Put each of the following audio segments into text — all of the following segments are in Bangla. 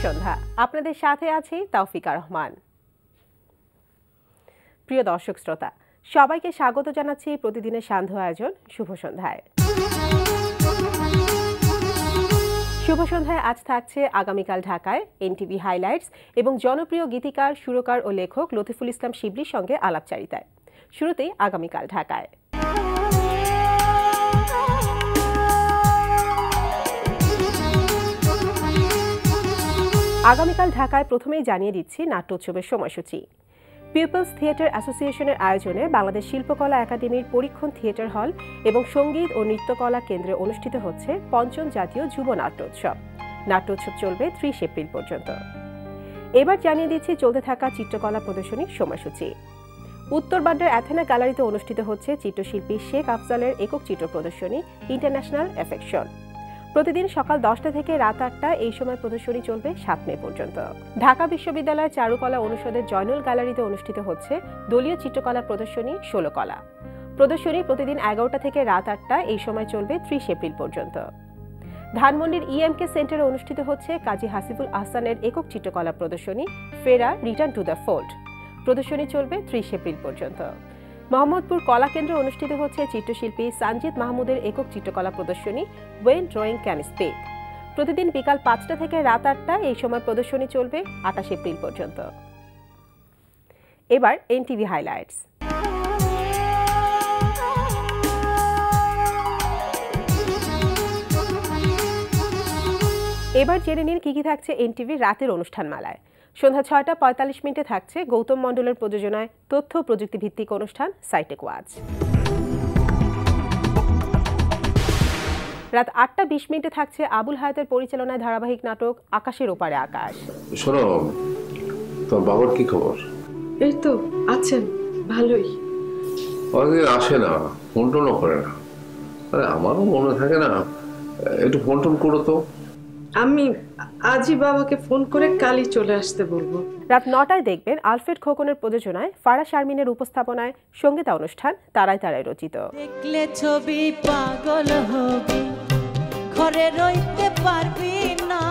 সন্ধ্যা, আপনাদের সাথে আছি তাওফিকা রহমান। প্রিয় দর্শক শ্রোতা, সবাইকে স্বাগত জানাচ্ছি প্রতিদিনের সান্ধ্য আয়োজন শুভ সন্ধ্যায়। শুভ সন্ধ্যায় আজ থাকছে আগামীকাল ঢাকায় এনটিভি হাইলাইটস এবং জনপ্রিয় গীতিকার, সুরকার ও লেখক লতিফুল ইসলাম শিবলির সঙ্গে আলাপচারিতায়। শুরুতেই আগামীকাল ঢাকায়। আগামীকাল ঢাকায় প্রথমেই জানিয়ে দিচ্ছি নাট্যোৎসবের সময়সূচি। পিপলস থিয়েটার অ্যাসোসিয়েশনের আয়োজনে বাংলাদেশ শিল্পকলা একাডেমির পরীক্ষণ থিয়েটার হল এবং সঙ্গীত ও নৃত্যকলা কেন্দ্রে অনুষ্ঠিত হচ্ছে পঞ্চম জাতীয় যুব নাট্যোৎসব। নাট্যোৎসব চলবে 30 এপ্রিল পর্যন্ত। এবার জানিয়ে দিচ্ছি চলতে থাকা চিত্রকলা প্রদর্শনীর সময়সূচি। উত্তরবাড্ডার অ্যাথেনা গ্যালারিতে অনুষ্ঠিত হচ্ছে চিত্রশিল্পী শেখ আফজালের একক চিত্র প্রদর্শনী ইন্টারন্যাশনাল অ্যাফেকশন। প্রতিদিন সকাল 10টা থেকে রাত 8টা এই সময় প্রদর্শনী চলবে 7 মে পর্যন্ত। ঢাকা বিশ্ববিদ্যালয়ের চারুকলা অনুষদের জয়নুল গ্যালারিতে অনুষ্ঠিত হচ্ছে দলীয় চিত্রকলা প্রদর্শনী 16 কলা। প্রদর্শনী প্রতিদিন 11টা থেকে রাত 8টা এই সময় চলবে 30 এপ্রিল পর্যন্ত। ধানমন্ডির ইএমকে সেন্টারে অনুষ্ঠিত হচ্ছে কাজী হাসিবুল আহসানের একক চিত্রকলা প্রদর্শনী ফেরা রিটার্ন টু দ্য ফোল্ড। প্রদর্শনী চলবে 30 এপ্রিল পর্যন্ত। মোহাম্মদপুর কলা কেন্দ্রে অনুষ্ঠিত হচ্ছে চিত্রশিল্পী সানজিদ মাহমুদের একক চিত্রকলা প্রদর্শনী ওয়েন ড্রয়িং ক্যান স্পিক। প্রতিদিন বিকাল 5টা থেকে রাত 8টা এই সময় প্রদর্শনী চলবে 28 এপ্রিল পর্যন্ত। এবার এনটিভি হাইলাইটস। এবার জেনে নিন কি থাকছে এনটিভির রাতের অনুষ্ঠানমালায়। সন্ধ্যা 6টা 45 মিনিটে থাকছে গৌতম মণ্ডলের প্রযোজনায় তথ্য প্রযুক্তি ভিত্তিক অনুষ্ঠান সাইটেক ওয়াচ। রাত 8টা 20 মিনিটে থাকছে আবুল হায়াতের পরিচালনায় ধারাবাহিক নাটক আকাশের ওপারে আকাশ। শোনো, তোমার বাবার কি খবর? এই তো আছেন, ভালোই। অনেকদিন আসে না, ফোন টোনও করে না। আরে আমারও মনে থাকে না, একটু ফোন টোন করো তো। আমি আজই বাবাকে ফোন করে কালই চলে আসতে বলবো। রাত 9টায় দেখবেন আলফ্রেড খোকনের প্রযোজনায় ফারা শারমিনের উপস্থাপনায় সঙ্গীতা অনুষ্ঠান তারাই তারাই রচিত। দেখলে ছবি পাগল হবি, ঘরে রইতে পারবি না,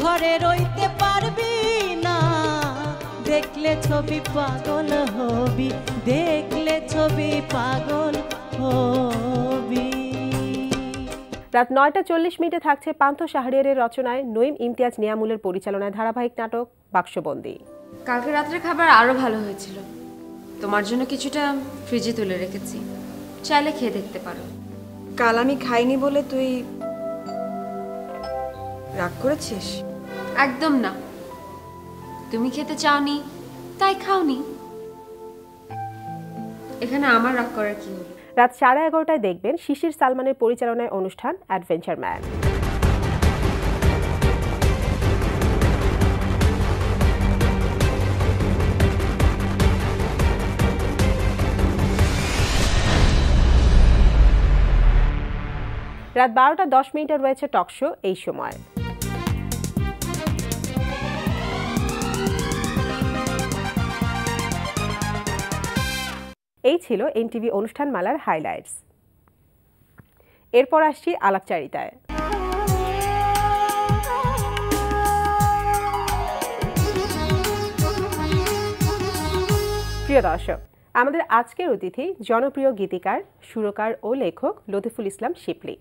ঘরে রইতে পারবি না। দেখলে ছবি পাগল হবি, দেখলে ছবি পাগল হবি। রাত 9টা 40 মিনিটে থাকছে পান্থ শাহরিয়ারের রচনায় নঈম ইমতিয়াজ নিয়ামুলের পরিচালনায় ধারাবাহিক নাটক বাক্সবন্দী। কালকে রাতের খাবার আরো ভালো হয়েছিল, তোমার জন্য কিছুটা ফ্রিজে তুলে রেখেছি, চাইলে খেয়ে দেখতে পারো। কাল আমি খাইনি বলে তুই রাগ করেছিস? একদম না, তুমি খেতে চাওনি তাই খাওনি। এখানে আমার রাগ করার কি হলো? রাত 11:30টায় দেখবেন শিশির সালমানের পরিচালনায় অনুষ্ঠান অ্যাডভেঞ্চার ম্যান। রাত 12টা 10 মিনিটে রয়েছে টক শো এই সময়। এই ছিল এনটিভি অনুষ্ঠানমালার হাইলাইটস। এরপর আসছি আলাপচারিতায়। প্রিয় দর্শক, আমাদের আজকের অতিথি জনপ্রিয় গীতিকার, সুরকার ও লেখক লতিফুল ইসলাম শিবলি।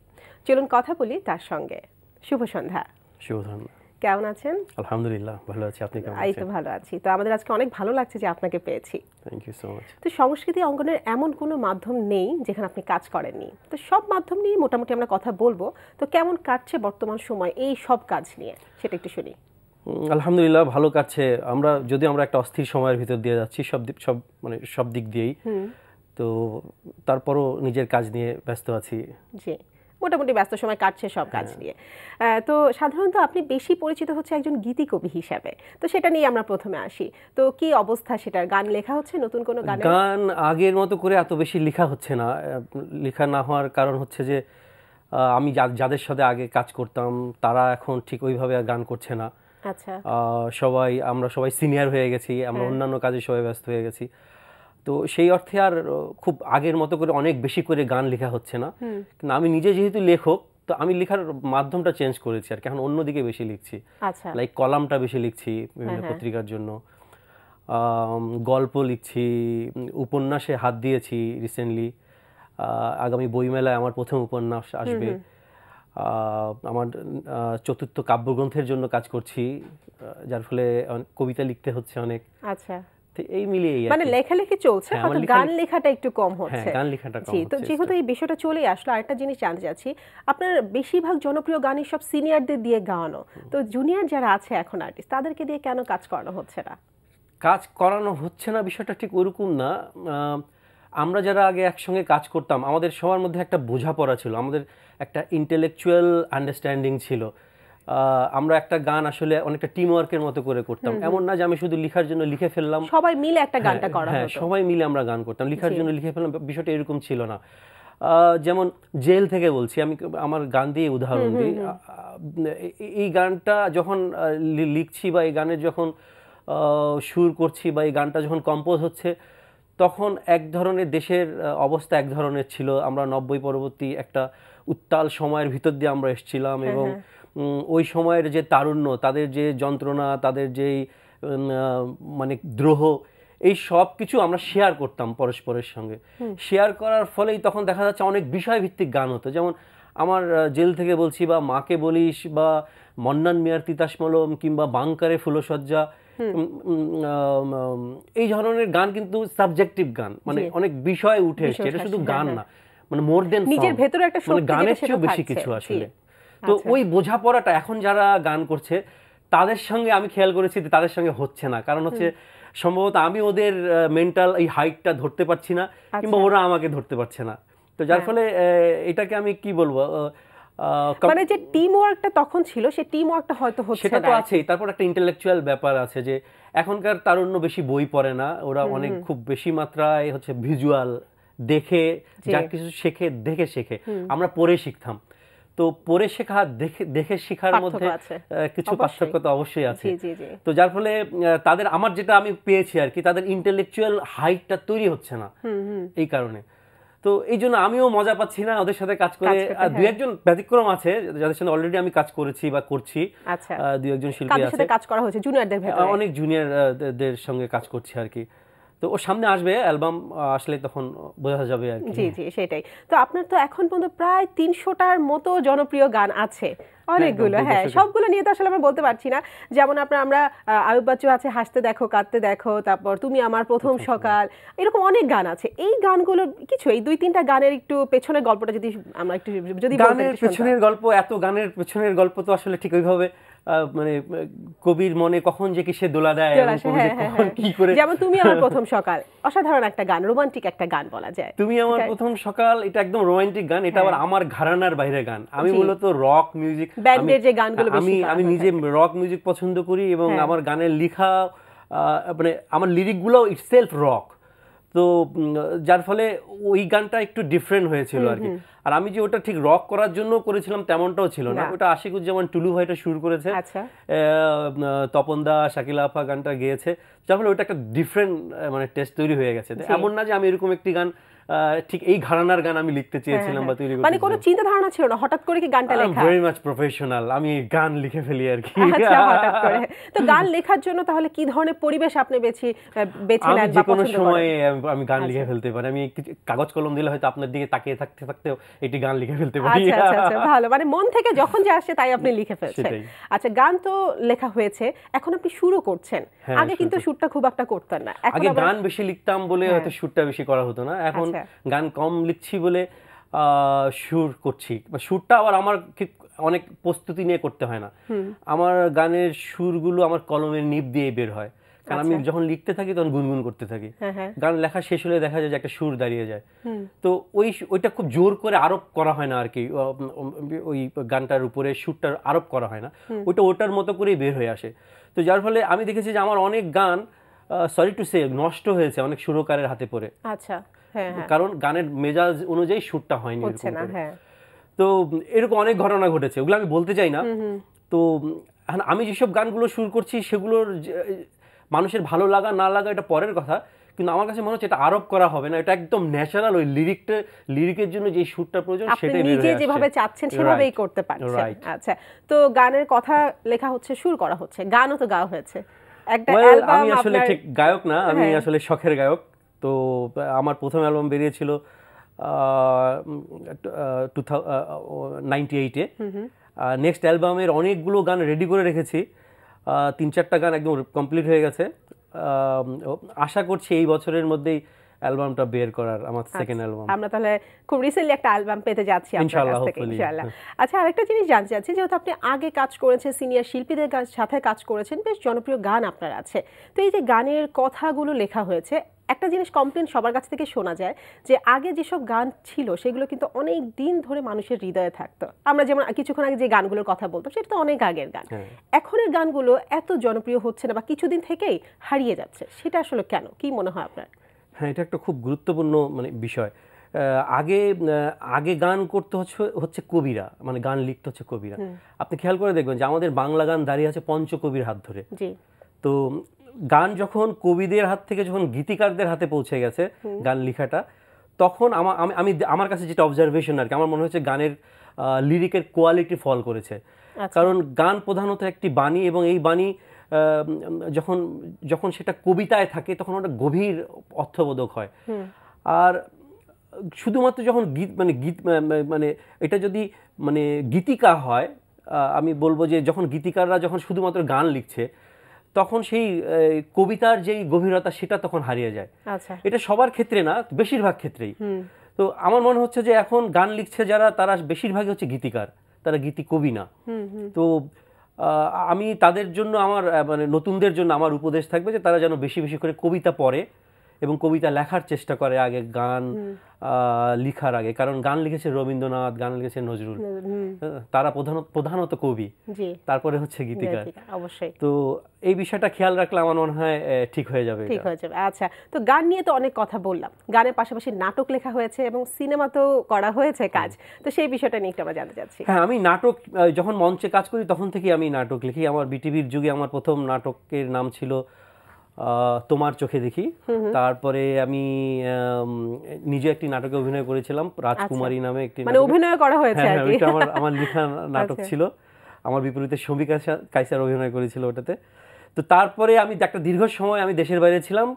চলুন কথা বলি তার সঙ্গে। শুভ সন্ধ্যা। শুভ সন্ধ্যা। কেমন আছেন? আলহামদুলিল্লাহ ভালো আছি, আপনি কেমন আছেন? এই তো ভালো আছি। তো আমাদের আজকে অনেক ভালো লাগছে যে আপনাকে পেয়েছি। Thank you so much. তো সংস্কৃতি অঙ্গনের এমন কোনো মাধ্যম নেই যেখানে আপনি কাজ করেননি। তো সব মাধ্যম নিয়ে মোটামুটি আমরা কথা বলবো। তো কেমন কাটছে বর্তমান সময় এই সব কাজ নিয়ে, সেটা একটু শুনি। আলহামদুলিল্লাহ ভালো কাটছে। আমরা একটা অস্থির সময়ের ভিতর দিয়ে যাচ্ছি সব দিক দিয়েই। তো তারপরও নিজের কাজ নিয়ে ব্যস্ত আছি। জি, মোটামুটি ব্যস্ত সময় কাটছে সব কাজ নিয়ে। তো সাধারণত আপনি বেশি পরিচিত হচ্ছে একজন গীতিকবি হিসাবে, তো সেটা নিয়ে আমরা প্রথমে আসি। তো কি অবস্থা সেটার? গান লেখা হচ্ছে নতুন কোনো গান? গান আগের মতো করে এত বেশি লেখা হচ্ছে না। লেখা না হওয়ার কারণ হচ্ছে যে আমি যাদের সাথে আগে কাজ করতাম তারা এখন ঠিক ওইভাবে গান করছে না। আচ্ছা, আমরা সবাই সিনিয়র হয়ে গেছি, আমরা অন্যান্য কাজে সবাই ব্যস্ত হয়ে গেছি। তো সেই অর্থে আর খুব আগের মতো করে অনেক বেশি করে গান লেখা হচ্ছে না। কিন্তু আমি নিজে যেহেতু লেখক, তো আমি লেখার মাধ্যমটা চেঞ্জ করেছি আর কি, এখন অন্যদিকে বেশি লিখছি। আচ্ছা লাইক কলামটা বেশি লিখছি বিভিন্ন পত্রিকার জন্য, গল্প লিখছি, উপন্যাসে হাত দিয়েছি রিসেন্টলি। আগামী বইমেলায় আমার প্রথম উপন্যাস আসবে। আমার চতুর্থ কাব্যগ্রন্থের জন্য কাজ করছি, যার ফলে কবিতা লিখতে হচ্ছে অনেক। আচ্ছা, এই মিলিয়ে মানে লেখালেখি চলছে, হয়তো গান লেখাটা একটু কম হচ্ছে। গান লেখাটা কম জি, তো হচ্ছে। যেহেতু এই বিষয়টা চলে আসলো, আরেকটা জিনিস জানতে চাচ্ছি, আপনার বেশিরভাগ জনপ্রিয় গানই সব সিনিয়রদের দিয়ে গাওয়ানো, তো জুনিয়র যারা আছে এখন আর্টিস্ট, তাদেরকে দিয়ে কেন কাজ করানো হচ্ছে না? কাজ করানো হচ্ছে না বিষয়টা ঠিক ওরকম না। আমরা যারা আগে একসঙ্গে কাজ করতাম, আমাদের সবার মধ্যে একটা বোঝাপড়া ছিল, আমাদের একটা ইন্টেলেকচুয়াল আন্ডারস্ট্যান্ডিং ছিল। আমরা একটা গান আসলে অনেকটা টিম ওয়ার্কের মতো করে করতাম, এমন না যে আমি শুধু লিখার জন্য লিখে ফেললাম, সবাই মিলে একটা গানটা করা হতো। সবাই মিলে আমরা গান করতাম, লিখার জন্য লিখে ফেললাম, বিষয়টা এরকম ছিল না। যেমন জেল থেকে বলছি, আমি আমার গান দিয়ে উদাহরণ দিই। এই গানটা যখন লিখছি বা এই গানের যখন সুর করছি বা এই গানটা যখন কম্পোজ হচ্ছে, তখন এক ধরনের দেশের অবস্থা এক ধরনের ছিল। আমরা 90 পরবর্তী একটা উত্তাল সময়ের ভিতর দিয়ে আমরা এসেছিলাম, এবং ওই সময়ের যে তারুণ্য, তাদের যে যন্ত্রণা, তাদের যেই মানে দ্রোহ, এই সব কিছু আমরা শেয়ার করতাম পরস্পরের সঙ্গে। শেয়ার করার ফলেই তখন দেখা যাচ্ছে অনেক বিষয়ভিত্তিক গান হতো। যেমন আমার জেল থেকে বলছি বা মাকে বলিস বা মন্নান মিয়ার তিতাস মলম কিংবা বাংকারে ফুলসজ্জা, এই ধরনের গান কিন্তু সাবজেক্টিভ গান, মানে অনেক বিষয় উঠে এসছে, এটা শুধু গান না, মানে মোর দেন নিজের ভেতরে একটা শক্তি, গানের চেয়েও বেশি কিছু আসলে। তো ওই বোঝাপড়াটা এখন যারা গান করছে তাদের সঙ্গে আমি খেয়াল করেছি তাদের সঙ্গে হচ্ছে না, কারণ হচ্ছে সম্ভবত আমি ওদের মেন্টাল এই হাইটটা ধরতে পারছি না, কিংবা ওরা আমাকে ধরতে পারছে না। তো যার ফলে এটাকে আমি কি বলবো, মানে যে টিম ওয়ার্কটা তখন ছিল, সেই টিম ওয়ার্কটা হয়তো হচ্ছে না। সেটা তো আছেই, তারপর একটা ইন্টেলেকচুয়াল ব্যাপার আছে যে এখনকার তারুণ্য বেশি বই পড়ে না, ওরা অনেক খুব বেশি মাত্রায় হচ্ছে ভিজুয়াল দেখে যা কিছু শেখে, দেখে শেখে। আমরা পড়ে শিখতাম, তো পড়ে শেখা দেখে শেখার মধ্যে কিছু পার্থক্য তো অবশ্যই আছে। তো যার ফলে তাদের, আমার যেটা আমি পেয়েছি আর কি, তাদের ইন্টেলেকচুয়াল হাইটটা তৈরি হচ্ছে না এই কারণে। তো এই জন্য আমিও মজা পাচ্ছি না ওদের সাথে কাজ করে। আর দুই একজন ব্যতিক্রম আছে যাদের সাথে অলরেডি আমি কাজ করেছি বা করছি, দুই একজন শিল্পী আছে কাজ করা হয়েছে জুনিয়রদের ভেতরে, অনেক জুনিয়রদের সঙ্গে কাজ করছি আর কি। তো ওর সামনে আসবে অ্যালবাম, আসলে তখন বোঝা যাবে আর কি। জি জি, সেটাই। তো আপনার তো এখন পর্যন্ত প্রায় 300টার মতো জনপ্রিয় গান আছে, অনেকগুলো। হ্যাঁ, সবগুলো নিয়ে তো আসলে আমরা বলতে পারছি না। যেমন আমরা আয়ুব বাচ্চু আছে হাসতে দেখো কাঁদতে দেখো, তারপর তুমি আমার প্রথম সকাল, এরকম অনেক গান আছে। এই গানগুলো কিছু, এই 2-3টা গানের একটু পেছনের গল্পটা যদি আমরা একটু যদি গানের পেছনের গল্প, এত গানের পেছনের গল্প তো আসলে ঠিক ওইভাবে মানে কবির মনে কখন যে কি সে দোলা দেয়, কি করে। যেমন তুমি আমার প্রথম সকাল, অসাধারণ একটা গান, রোমান্টিক একটা গান বলা যায়। তুমি আমার প্রথম সকাল, এটা একদম রোমান্টিক গান, এটা আবার আমার ঘরানার বাইরে গান। আমি মূলত রক মিউজিক, ব্যান্ডের যে গানগুলো আমি নিজে রক মিউজিক পছন্দ করি, এবং আমার গানের লেখা মানে আমার লিরিকগুলো ইটসেলফ রক। তো যার ফলে ওই গানটা একটু ডিফারেন্ট হয়েছিল আর কি। আর আমি যে ওটা ঠিক রক করার জন্য করেছিলাম তেমনটাও ছিল না, ওটা আশিকুজ্জামান টুলু ভাইটা শুরু করেছে, তপন দা, শাকিলা আফা গানটা গেয়েছে, যার ফলে ওটা একটা ডিফারেন্ট মানে টেস্ট তৈরি হয়ে গেছে। এমন না যে আমি এরকম একটি গান ঠিক এই ঘরানার গান আমি লিখতে চেয়েছিলাম বা তৈরি করতে, মানে কোনো চিন্তা ধারণা ছিল না, হঠাৎ করে কি গানটা লেখা? ভেরি মাচ প্রফেশনাল, আমি গান লিখে ফেলি আর কি। আচ্ছা, হঠাৎ করে। তো গান লেখার জন্য তাহলে কি ধরনের পরিবেশ আপনি বেছে নেন বা পছন্দ করেন? সময়ে আমি গান লিখে ফেলতে পারি, আমি কাগজ কলম দিলে হয়তো আপনার দিকে তাকিয়ে থাকতে থাকতেও এটি গান লিখে ফেলতে পারি। আচ্ছা, ভালো, মানে মন থেকে যখন যা আসে তাই আপনি লিখে ফেলছেন। আচ্ছা, গান তো লেখা হয়েছে, এখন আপনি শুরু করছেন। আগে কিন্তু সুরটা খুব একটা করতেন না, আগে গান বেশি লিখতাম বলে হয়তো সুরটা বেশি করা হতো না, এখন গান কম লিখছি বলে সুর করছি। সুরটা আবার আমার অনেক প্রস্তুতি নিয়ে করতে হয় না, আমার গানের সুরগুলো আমার কলমের নিব দিয়ে বের হয়, কারণ আমি যখন লিখতে থাকি তখন গুনগুন করতে থাকি। গান লেখা শেষ হলে দেখা যায় যে একটা সুর দাঁড়িয়ে যায়, তো ওইটা খুব জোর করে আরোপ করা হয় না আর কি, ওই গানটার উপরে সুরটার আরোপ করা হয় না, ওটার মতো করেই বের হয়ে আসে। তো যার ফলে আমি দেখেছি যে আমার অনেক গান সরি টু সে নষ্ট হয়েছে অনেক সুরকারের হাতে পড়ে। আচ্ছা, কারণ গানের মেজাজ অনুযায়ী সুরটা হয়নি। তো এরকম অনেক ঘটনা ঘটেছে, ওগুলো আমি বলতে চাই না। তো আমি যেসব গানগুলো সুর করছি সেগুলোর মানুষের ভালো লাগা না লাগা এটা পরের কথা, কিন্তু আমার কাছে মনে হচ্ছে এটা আরোপ করা হবে না, এটা একদম ন্যাচারাল, ওই লিরিকের জন্য যে সুরটা প্রয়োজন আপনি সেটাই বের নিজে হয়ে আসছে। যেভাবে চাচ্ছেন সেভাবেই Right. করতে পারছেন। Right. আচ্ছা, তো গানের কথা লেখা হচ্ছে, সুর করা হচ্ছে, গানও তো গাওয়া হয়েছে, একটা Well, অ্যালবাম আমি আসলে আপনার। ঠিক গায়ক না, আমি হ্যাঁ। আসলে শখের গায়ক। তো আমার প্রথম অ্যালবাম বেরিয়েছিল 98-এ। নেক্সট অ্যালবামের অনেকগুলো গান রেডি করে রেখেছি, 3-4টা গান একদম কমপ্লিট হয়ে গেছে। আশা করছি এই বছরের মধ্যেই অ্যালবামটা বের করার, আমার সেকেন্ড অ্যালবাম। আমরা তাহলে খুব রিসেন্টলি একটা অ্যালবাম পেতে যাচ্ছি আপনার ইনশাআল্লাহ, কাছ থেকে, hopefully, ইনশাআল্লাহ। আচ্ছা, আরেকটা জিনিস জানতে চাচ্ছি, যেহেতু আপনি আগে কাজ করেছেন, সিনিয়র শিল্পীদের সাথে কাজ করেছেন, বেশ জনপ্রিয় গান আপনার আছে, তো এই যে গানের কথাগুলো লেখা হয়েছে, একটা জিনিস কমপ্লেন সবার কাছ থেকে শোনা যায় যে আগে যেসব গান ছিল সেগুলো কিন্তু অনেক দিন ধরে মানুষের হৃদয়ে থাকতো। আমরা যেমন কিছুক্ষণ আগে যে গানগুলোর কথা বলতাম সেটা তো অনেক আগের গান, এখনের গানগুলো এত জনপ্রিয় হচ্ছে না বা কিছুদিন থেকেই হারিয়ে যাচ্ছে, সেটা আসলে কেন, কি মনে হয় আপনার? হ্যাঁ, এটা একটা খুব গুরুত্বপূর্ণ বিষয়। আগে গান করতে হচ্ছে কবিরা, মানে গান লিখতে হচ্ছে কবিরা। আপনি খেয়াল করে দেখবেন যে আমাদের বাংলা গান দাঁড়িয়ে আছে পঞ্চকবির হাত ধরে। তো গান যখন কবিদের হাত থেকে যখন গীতিকারদের হাতে পৌঁছে গেছে গান লেখাটা, তখন আমি আমার কাছে যেটা অবজারভেশন আর কি, আমার মনে হচ্ছে গানের লিরিকের কোয়ালিটি ফল করেছে। কারণ গান প্রধানত একটি বাণী, এবং এই বাণী যখন সেটা কবিতায় থাকে তখন ওটা গভীর অর্থবোধক হয়। আর শুধুমাত্র যখন মানে এটা যদি মানে গীতিকা হয়, আমি বলবো যে যখন গীতিকাররা যখন শুধুমাত্র গান লিখছে তখন সেই কবিতার যেই গভীরতা সেটা তখন হারিয়ে যায়। এটা সবার ক্ষেত্রে না, বেশিরভাগ ক্ষেত্রেই। তো আমার মনে হচ্ছে যে এখন গান লিখছে যারা, তারা বেশিরভাগই হচ্ছে গীতিকার, তারা গীতি কবি না। তো আমি তাদের জন্য, আমার মানে নতুনদের জন্য আমার উপদেশ থাকবে যে তারা যেন বেশি বেশি করে কবিতা পড়ে এবং কবিতা লেখার চেষ্টা করে আগে গান লিখার আগে। কারণ গান লিখেছে রবীন্দ্রনাথ, গান লিখেছে নজরুল, তারা প্রধানত কবি, তারপরে হচ্ছে গীতিকার। অবশ্যই। তো এই বিষয়টা খেয়াল রাখলে আমার মনে হয় ঠিক হয়ে যাবে। আচ্ছা, তো গান নিয়ে তো অনেক কথা বললাম, গানের পাশাপাশি নাটক লেখা হয়েছে এবং সিনেমাতেও করা হয়েছে কাজ, তো সেই বিষয়টা নিয়ে একটু আমরা জানতে চাচ্ছি। হ্যাঁ, আমি নাটক যখন মঞ্চে কাজ করি তখন থেকে আমি নাটক লিখি। আমার বিটিভির যুগে আমার প্রথম নাটকের নাম ছিল তোমার চোখে দেখি। তারপরে আমি নিজে একটি নাটকে অভিনয় করেছিলাম, রাজকুমারী নামে একটি, মানে অভিনয় করা হয়েছে আর কি। ওইটা আমার লেখা নাটক ছিল। আমার বিপরীতে শোভিকা কাইসার অভিনয় করেছিল ওটাতে। তো তারপরে আমি একটা দীর্ঘ সময় আমি দেশের বাইরে ছিলাম।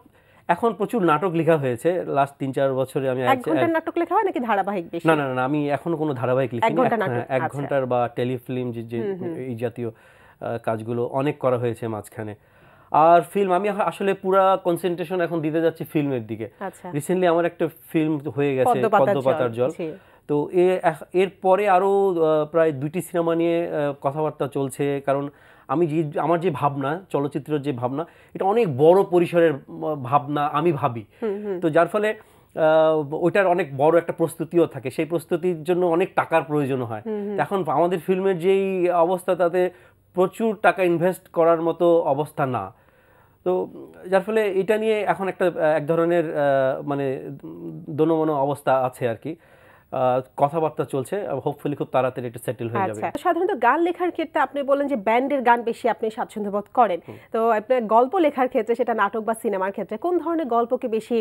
এখন প্রচুর নাটক লেখা হয়েছে লাস্ট 3-4 বছরে। আমি 1 ঘন্টার নাটক লেখা হয় নাকি ধারাবাহিক বেশি? না, আমি এখনো কোনো ধারাবাহিক লিখিনি। 1 ঘন্টার বা টেলিফিল্ম যে এই জাতীয় কাজগুলো অনেক করা হয়েছে মাঝখানে। আর ফিল্ম, আমি আসলে পুরা কনসেন্ট্রেশন এখন দিতে যাচ্ছি ফিল্মের দিকে। রিসেন্টলি আমার একটা ফিল্ম হয়ে গেছে, পদ্মপাতার জল। তো এর পরে আরো প্রায় 2টি সিনেমা নিয়ে কথাবার্তা চলছে। কারণ আমার যে ভাবনা, চলচ্চিত্রের যে ভাবনা, এটা অনেক বড় পরিসরের ভাবনা আমি ভাবি। তো যার ফলে ওইটার অনেক বড় একটা প্রস্তুতিও থাকে, সেই প্রস্তুতির জন্য অনেক টাকার প্রয়োজন হয়। এখন আমাদের ফিল্মের যেই অবস্থা, তাতে প্রচুর টাকা ইনভেস্ট করার মতো অবস্থা না। তো যার ফলে এটা নিয়ে এখন এক ধরনের মানে দোনোমনো অবস্থা আছে আর কি। কথাবার্তা চলছে, হোপফুলি খুব তাড়াতাড়ি এটা সেটেল হয়ে যাবে। সাধারণত গান লেখার ক্ষেত্রে আপনি বলেন যে ব্যান্ডের গান বেশি আপনি স্বাচ্ছন্দ্য বোধ করেন, তো আপনার গল্প লেখার ক্ষেত্রে, সেটা নাটক বা সিনেমার ক্ষেত্রে, কোন ধরনের গল্পকে বেশি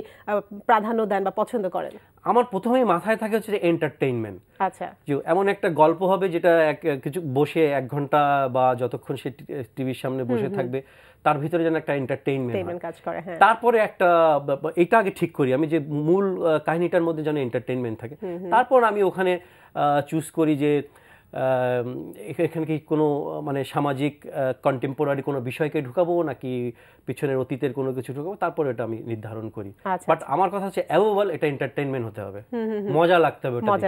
প্রাধান্য দেন বা পছন্দ করেন? আমার প্রথমেই মাথায় থাকে হচ্ছে এন্টারটেইনমেন্ট। আচ্ছা, যে এমন একটা গল্প হবে যেটা কিছু বসে 1 ঘন্টা বা যতক্ষণ সে টিভির সামনে বসে থাকবে তার ভিতরে যেন একটা এন্টারটেইনমেন্ট কাজ করে। তারপরে এটা আগে ঠিক করি আমি, যে মূল কাহিনীটার মধ্যে যেন এন্টারটেইনমেন্ট থাকে। তারপর আমি ওখানে চুজ করি যে এখানে কি কোনো মানে সামাজিক কন্টেম্পোরারি কোনো বিষয়কে ঢুকাবো নাকি পিছনের অতীতের কোনো কিছু ঢুকাবো, তারপর এটা আমি নির্ধারণ করি। বাট আমার কথা হচ্ছে অ্যাভোভাল এটা এন্টারটেইনমেন্ট হতে হবে, মজা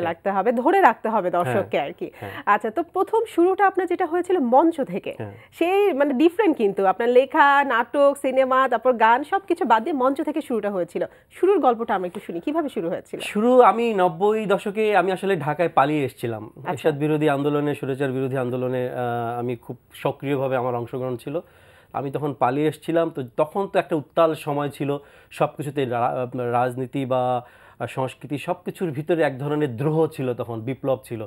লাগতে হবে, ধরে রাখতে হবে দর্শককে আর কি। আচ্ছা, তো প্রথম শুরুটা আপনার যেটা হয়েছিল মঞ্চ থেকে, সেই মানে ডিফারেন্ট, কিন্তু আপনার লেখা, নাটক, সিনেমা, তারপর গান সবকিছু বাদ দিয়ে মঞ্চ থেকে শুরুটা হয়েছিল। শুরুর গল্পটা আমরা একটু শুনি, কিভাবে শুরু হয়েছিল? আমি 90 দশকে আমি আসলে ঢাকায় পালিয়ে এসেছিলাম। এরশাদ বিরোধী আন্দোলনে, স্বৈরাচার বিরোধী আন্দোলনে আমি খুব সক্রিয়ভাবে আমার অংশগ্রহণ ছিল। আমি তখন পালিয়ে এসেছিলাম। তো তখন তো একটা উত্তাল সময় ছিল, সব কিছুতে রাজনীতি বা সংস্কৃতি সব কিছুর ভিতরে এক ধরনের দ্রোহ ছিল, তখন বিপ্লব ছিল।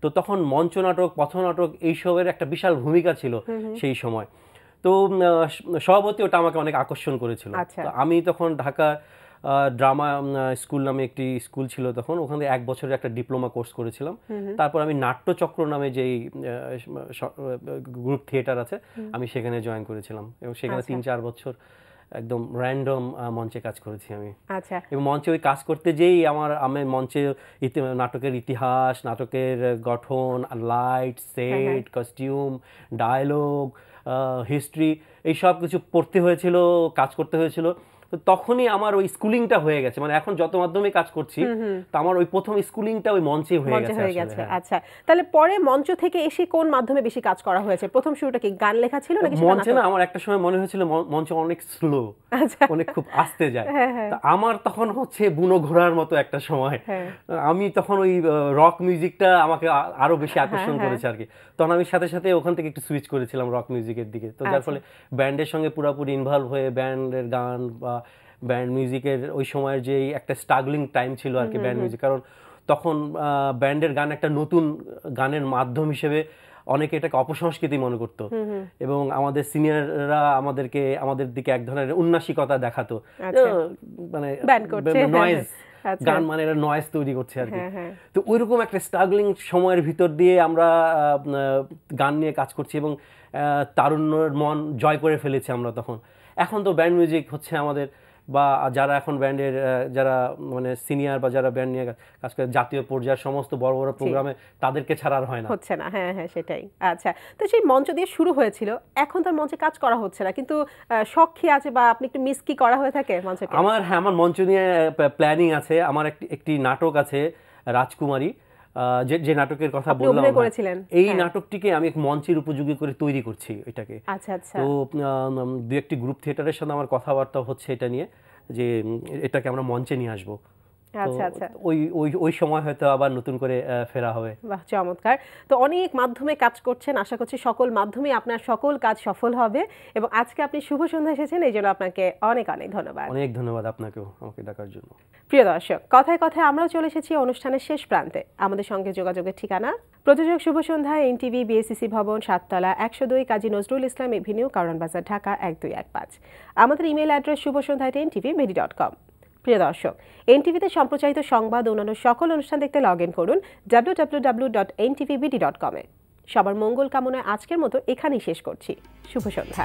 তো তখন মঞ্চনাটক, পথনাটক এইসবের একটা বিশাল ভূমিকা ছিল সেই সময়। তো স্বভাবতই ওটা আমাকে অনেক আকর্ষণ করেছিল। আচ্ছা। তো আমি তখন ঢাকা ড্রামা স্কুল নামে একটি স্কুল ছিল তখন, ওখানে 1 বছরের একটা ডিপ্লোমা কোর্স করেছিলাম। তারপর আমি নাট্যচক্র নামে যেই গ্রুপ থিয়েটার আছে আমি সেখানে জয়েন করেছিলাম এবং সেখানে 3-4 বছর একদম র্যান্ডম মঞ্চে কাজ করেছি আমি। আচ্ছা, এবং মঞ্চে ওই কাজ করতে যেই আমি মঞ্চে নাটকের ইতিহাস, নাটকের গঠন, light, set, costume, dialogue, history এই সব কিছু পড়তে হয়েছিল, কাজ করতে হয়েছিল। তো তখনই আমার ওই স্কুলিংটা হয়ে গেছে, মানে এখন যত মাধ্যমে কাজ করছি তো আমার ওই প্রথম স্কুলিংটা ওই মঞ্চেই হয়ে গেছে। আচ্ছা, তাহলে পরে মঞ্চ থেকে এসে কোন মাধ্যমে বেশি কাজ করা হয়েছে? প্রথম শুরুটা কি গান লেখা ছিল নাকি মঞ্চে? না, আমার একটা সময় মনে হয়েছিল মঞ্চ অনেক স্লো, অনেক খুব আস্তে যায়। তা আমার তখন হচ্ছে বুনো ঘোড়ার মতো একটা সময়, আমি তখন ওই রক মিউজিকটা আমাকে আরো বেশি আকর্ষণ করেছে আর কি। তখন আমি সাথে সাথে ওখান থেকে একটু সুইচ করেছিলাম রক মিউজিকের দিকে। তো যার ফলে ব্যান্ডের সঙ্গে পুরোপুরি ইনভলভ হয়ে ব্যান্ডের গান বা ব্যান্ড মিউজিকের ওই সময়ের যে একটা স্ট্রাগলিং টাইম ছিল আর কি ব্যান্ড মিউজিক, কারণ তখন ব্যান্ডের গান একটা নতুন গানের মাধ্যম হিসেবে অনেকে এটাকে অপসংস্কৃতি মনে করতো এবং আমাদের সিনিয়ররা আমাদের দিকে এক ধরনের উন্নাসিকতা দেখাতো, মানে নয়েজ গান, মানে এটা নয়েজ তৈরি করছে আর কি। তো ওইরকম একটা স্ট্রাগলিং সময়ের ভিতর দিয়ে আমরা গান নিয়ে কাজ করছি এবং তারুণ্যের মন জয় করে ফেলেছি আমরা তখন। এখন তো ব্যান্ড মিউজিক হচ্ছে আমাদের, বা যারা এখন ব্যান্ডের যারা মানে সিনিয়র বা যারা ব্যান্ড নিয়ে কাজ করে জাতীয় পর্যায়ের সমস্ত বড় বড় প্রোগ্রামে তাদেরকে ছাড়া আর হচ্ছে না। হ্যাঁ, সেটাই। আচ্ছা, তো সেই মঞ্চ দিয়ে শুরু হয়েছিল, এখন তো মঞ্চে কাজ করা হচ্ছে না, কিন্তু শখ কি আছে বা আপনি একটু মিস কি করা হয়ে থাকে মঞ্চে? আমার মঞ্চ নিয়ে প্ল্যানিং আছে। আমার একটি নাটক আছে রাজকুমারী, যে নাটকের কথা বললাম, এই নাটকটিকে আমি এক মঞ্চের উপযোগী করে তৈরি করছি এটাকে। তো দু একটি গ্রুপ থিয়েটারের সাথে আমার কথাবার্তা হচ্ছে এটা নিয়ে, যে এটাকে আমরা মঞ্চে নিয়ে আসবো। ওই সময় হয়তো আবার নতুন করে ফেরা হবে। বাহ, চমৎকার। তো অনেক মাধ্যমে কাজ করছেন, আশা করছি সকল মাধ্যমে আপনার সকল কাজ সফল হবে এবং আজকে আপনি শুভ সন্ধ্যা এসেছেন, এই জন্য আপনাকে অনেক অনেক ধন্যবাদ। অনেক ধন্যবাদ আপনাকেও আমাকে ডাকার জন্য। প্রিয় দর্শক, কথায় কথায় আমরাও চলে এসেছি অনুষ্ঠানের শেষ প্রান্তে। আমাদের সঙ্গে যোগাযোগের ঠিকানা প্রযোজক শুভ সন্ধ্যা, এনটিভি, বিএসসিসি ভবন, 7তলা, 102, কাজী নজরুল ইসলাম এভিনিউ, কারওয়ান বাজার, ঢাকা 1215। আমাদের ইমেল অ্যাড্রেস shubhosandha@ntv.com। প্রিয় দর্শক, এনটিভিতে সম্প্রচারিত সংবাদ ও অন্যান্য সকল অনুষ্ঠান দেখতে লগ ইন করুন www.ntvbd.com-এ। সবার মঙ্গল কামনায় আজকের মতো এখানেই শেষ করছি। শুভ সন্ধ্যা।